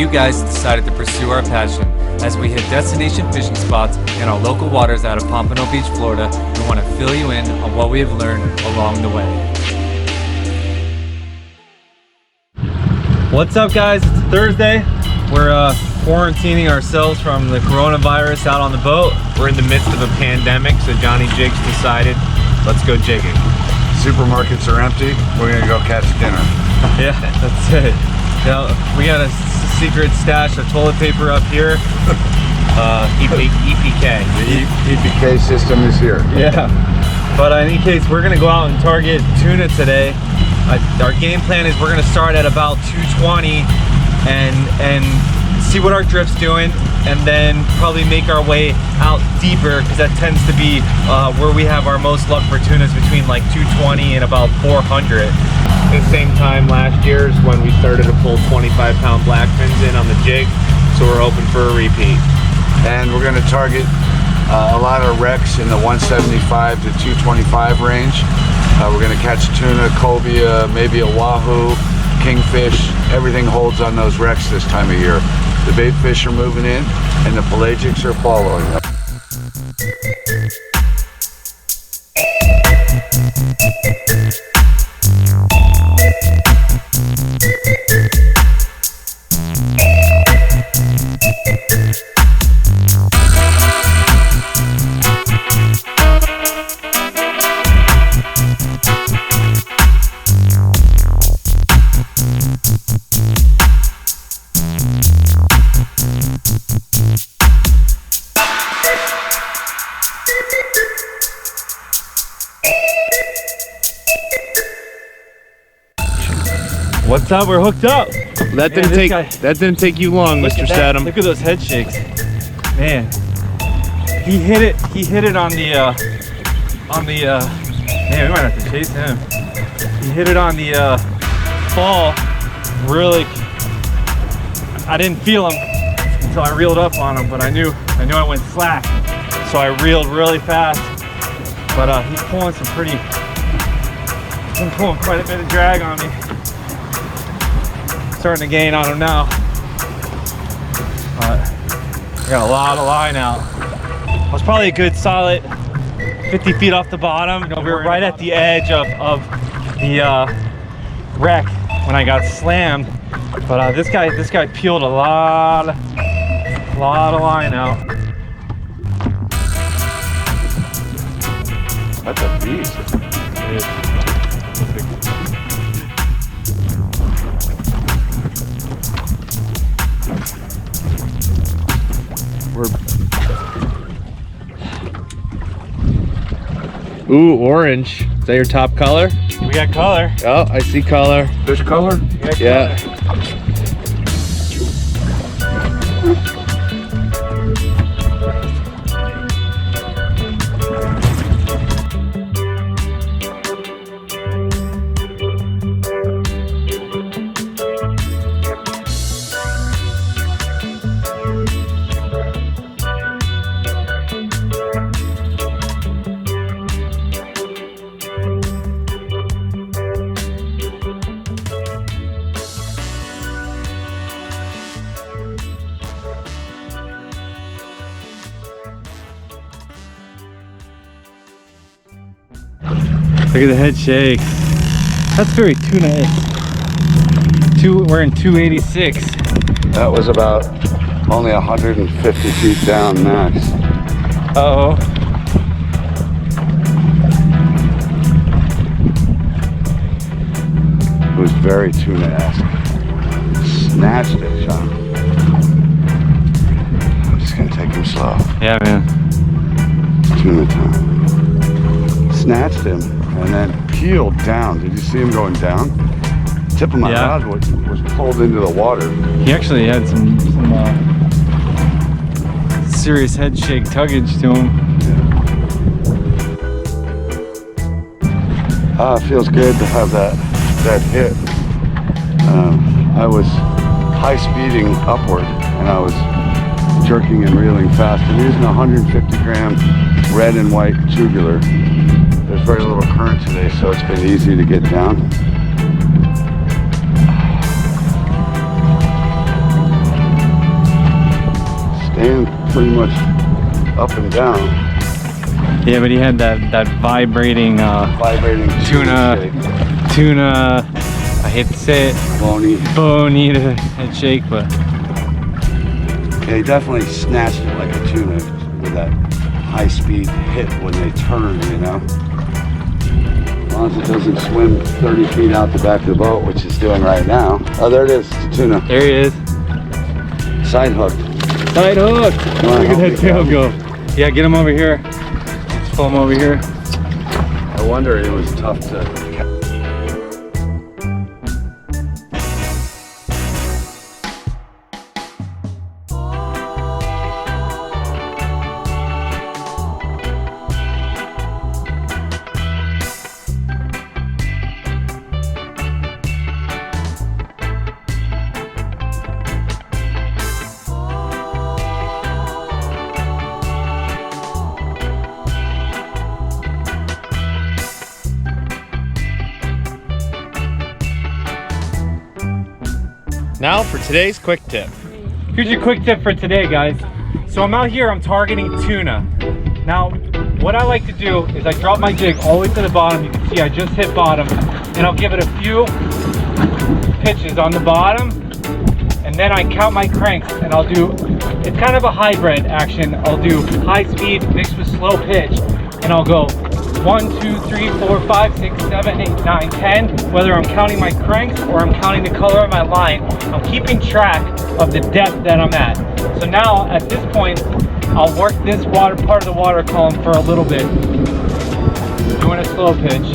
few guys decided to pursue our passion. As we hit destination fishing spots in our local waters out of Pompano Beach, Florida, we want to fill you in on what we have learned along the way. What's up, guys? It's Thursday. We're quarantining ourselves from the coronavirus out on the boat. We're in the midst of a pandemic, so Johnny Jigs decided, let's go jigging. Supermarkets are empty. We're gonna go catch dinner. Yeah, that's it. Now, we got a secret stash of toilet paper up here. EPK. The EPK system is here. Yeah. But in any case, we're gonna go out and target tuna today. Our game plan is we're gonna start at about 220 and see what our drift's doing, and then probably make our way out deeper, because that tends to be where we have our most luck for tunas, between like 220 and about 400. At the same time last year is when we started to pull 25-pound blackfins in on the jig, so we're hoping for a repeat. And we're gonna target a lot of wrecks in the 175 to 225 range. We're gonna catch tuna, cobia, maybe a wahoo, kingfish. Everything holds on those wrecks this time of year. The bait fish are moving in and the pelagics are following them. What's up? We're hooked up. That didn't take you long, Mr. Saddam. Look at those head shakes. Man, he hit it on the man, we might have to chase him. He hit it on the fall. Really, I didn't feel him until I reeled up on him, but I knew I went slack, so I reeled really fast. But he's pulling quite a bit of drag on me. Starting to gain on him now. I got a lot of line out. I was probably a good solid 50 feet off the bottom. You know, we were right at the edge of the wreck when I got slammed. But this guy peeled a lot of line out. That's a beast. It is. Ooh, orange. Is that your top color? We got color. Oh, I see color. Fish color? Yeah. Look at the head shake. That's very tuna-ish. We're in 286. That was about only 150 feet down max. Uh-oh. It was very tuna-esque. Snatched it, Sean. I'm just gonna take him slow. Yeah, man. It's tuna time. Snatched him and then peeled down. Did you see him going down? Tip of my rod was pulled into the water. He actually had some serious head shake tuggage to him. It feels good to have that hit. I was high speeding upward and I was jerking and reeling fast. I'm using a 150 gram red and white tubular. There's very little current today, so it's been easy to get down. staying pretty much up and down. Yeah, but he had that vibrating tuna. I hate to say it. Bony to head shake, but yeah, he definitely snatched it like a tuna with that high-speed hit when they turn, you know. As long as it doesn't swim 30 feet out the back of the boat, which it's doing right now. Oh, there it is. It's a tuna. there he is. Side hook. Side hook. Look at that tail go. Yeah, get him over here. Let's pull him over here. I wonder it was tough to catch. Now for today's quick tip. Here's your quick tip for today, guys. So I'm out here, I'm targeting tuna. Now, what I like to do is I drop my jig all the way to the bottom. You can see I just hit bottom, and I'll give it a few pitches on the bottom, and then I count my cranks, and I'll do, it's kind of a hybrid action. I'll do high speed mixed with slow pitch, and I'll go 1, 2, 3, 4, 5, 6, 7, 8, 9, 10. Whether I'm counting my cranks or I'm counting the color of my line, I'm keeping track of the depth that I'm at. So now at this point, I'll work this water part of the water column for a little bit, doing a slow pitch.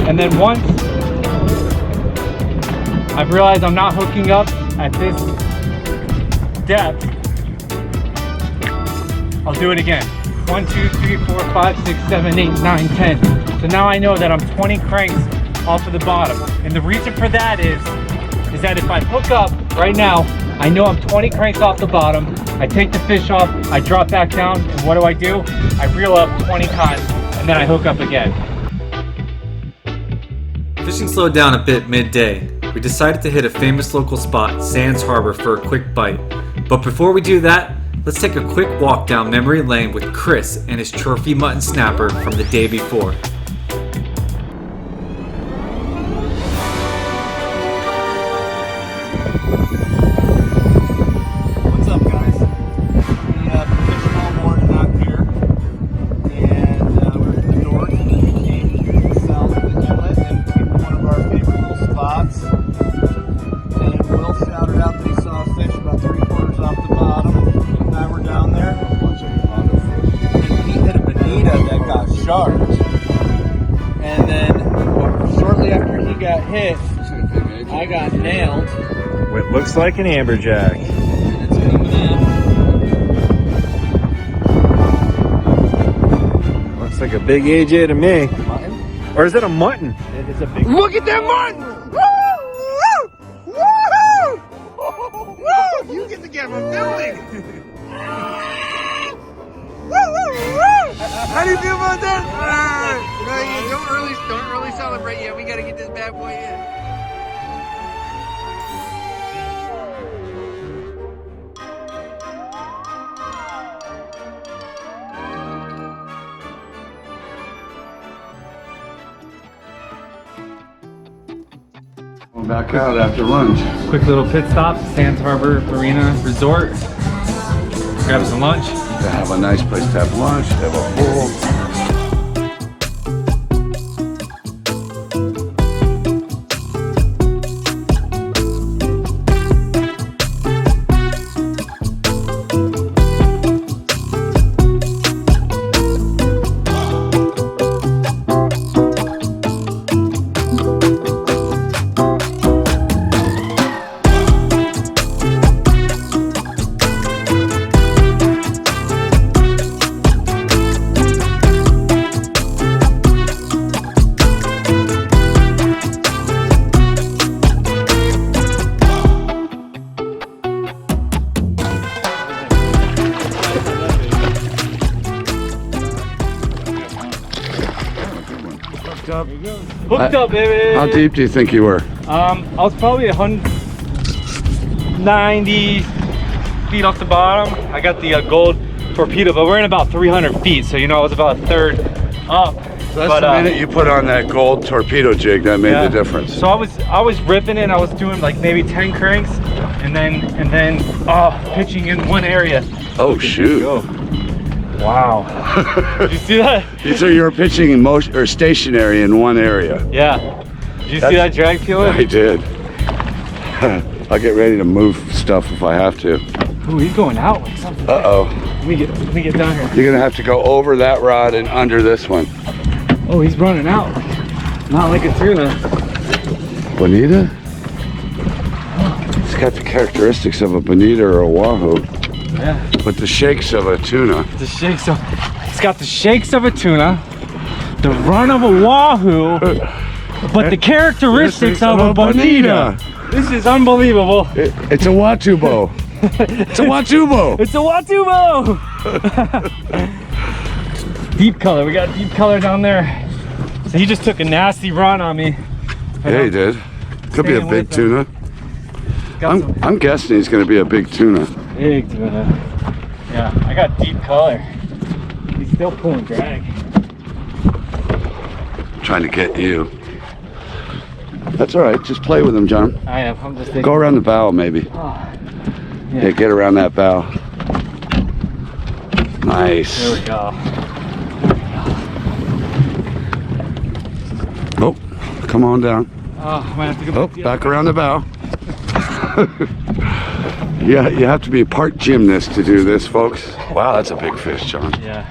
And then once I've realized I'm not hooking up at this depth, I'll do it again. 1, 2, 3, 4, 5, 6, 7, 8, 9, 10. So now I know that I'm 20 cranks off of the bottom. And the reason for that is that if I hook up right now, I know I'm 20 cranks off the bottom. I take the fish off, I drop back down, and what do? I reel up 20 times, and then I hook up again. Fishing slowed down a bit midday. We decided to hit a famous local spot, Sands Harbor, for a quick bite. But before we do that, let's take a quick walk down memory lane with Chris and his trophy mutton snapper from the day before. What's up, guys? We have fishing all morning out here, and we're in the north, and then we came south of the inlet and came to one of our favorite little spots. And Will shouted out that he saw a fish about 3/4 off the bottom. And I were down there, and he hit a bonita that got sharked. And then shortly after he got hit, I got nailed. What looks like an amberjack. And it's coming in. Looks like a big AJ to me. Mutton? Or is it a mutton? It is a big. Look at that mutton! Woo! You get the camera filming! How do you feel about that? No, don't really celebrate yet. We gotta get this bad boy in. Going back out after lunch. Quick little pit stop, Sands Harbor Marina Resort. Grab some lunch. To have a nice place to have lunch, to have a pool. Hooked up, baby. How deep do you think you were? I was probably 190, feet off the bottom. I got the gold torpedo, but we're in about 300 feet. So, you know, I was about a third up. So that's the minute you put on that gold torpedo jig that made the difference. So I was ripping it. I was doing like maybe 10 cranks, and then pitching in one area. Oh shoot! Wow! Did you see that? So you were pitching in motion or stationary in one area. Yeah. Did you see that drag feeler? I did. I'll get ready to move stuff if I have to. Ooh, he's going out like something. Uh oh. Let me get down here. You're gonna have to go over that rod and under this one. Oh, he's running out. Not like a tuna. Bonita? It's got the characteristics of a bonita or a wahoo. Yeah. But the shakes of a tuna. It's got the shakes of a tuna, the run of a wahoo, but the characteristics of a bonita. This is unbelievable. It's a watubo. It's a watubo. It's a watubo. Deep color. We got deep color down there. So he just took a nasty run on me. Yeah, he did. Could be a big tuna. I'm guessing he's going to be a big tuna. Big tuna. Yeah, I got deep color. He's still pulling drag. Trying to get you. That's all right. Just play with him, John. I am. I'm just thinking. Go around the bow, maybe. Oh, yeah, get around that bow. Nice. There we go. Oh, come on down. Oh, I might have to go back around the bow. Yeah, you have to be part gymnast to do this, folks. Wow, that's a big fish, John. Yeah,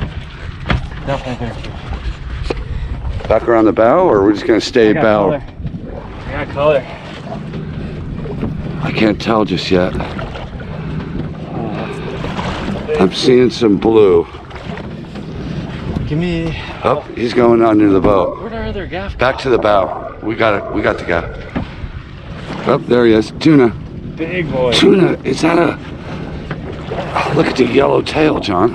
definitely big fish. Back around the bow, or we're just gonna stay bow? Color. I got color. I can't tell just yet. I'm seeing some blue. Give me. Oh, he's going under the boat. Where'd our other gaff go? Back to the bow. We got it. We got the gaff. Oh, there he is. Tuna. Big boy. Tuna. Is that a? Oh, look at the yellow tail, John.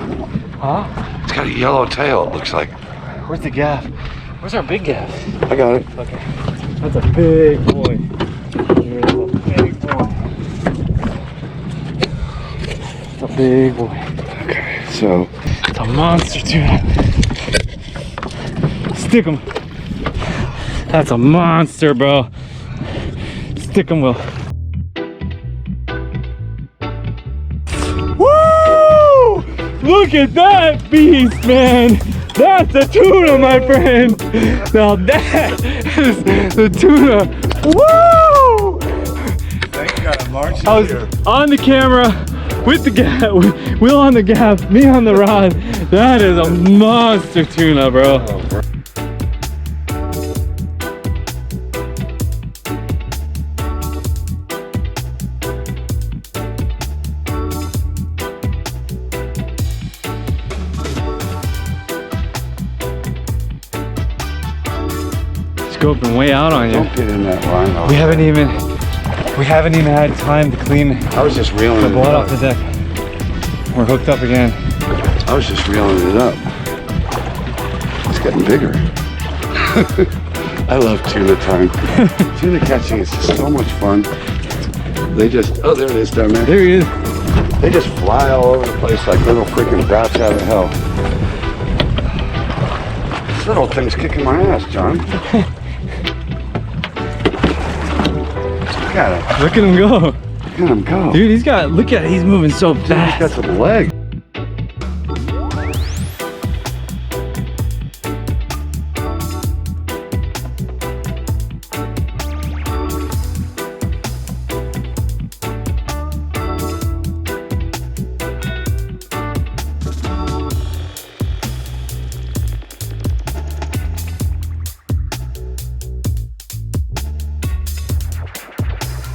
Huh? It's got a yellow tail. It looks like. Where's the gaff? Where's our big gaff? I got it. Okay. That's a big boy. There's a big boy. It's a big boy. Okay, so. It's a monster tuna. Stick him. That's a monster, bro. Stick him, Will. Woo! Look at that beast, man. That's a tuna, my friend. Now that is the tuna. Woo! Thank God, March. I was on the camera with the gaff, Will on the gaff, me on the rod. That is a monster tuna, bro. Scoping way out on you. Don't get in that line. We haven't even had time to clean I was just reeling the it blood up. off the deck. We're hooked up again. I was just reeling it up. It's getting bigger. I love tuna time. Tuna catching is just so much fun. They just, oh, there it is down there. There he is. They just fly all over the place like little freaking bats out of hell. This little thing's kicking my ass, John. Look at him. Look at him go. Look at him go. Dude, look at it, he's moving so Dude, fast. he's got some legs.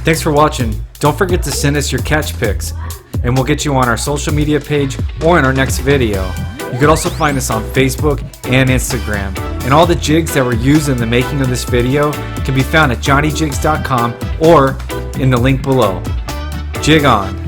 Thanks for watching. Don't forget to send us your catch pics, and we'll get you on our social media page or in our next video. You could also find us on Facebook and Instagram. And all the jigs that were used in the making of this video can be found at johnnyjigs.com or in the link below. Jig on.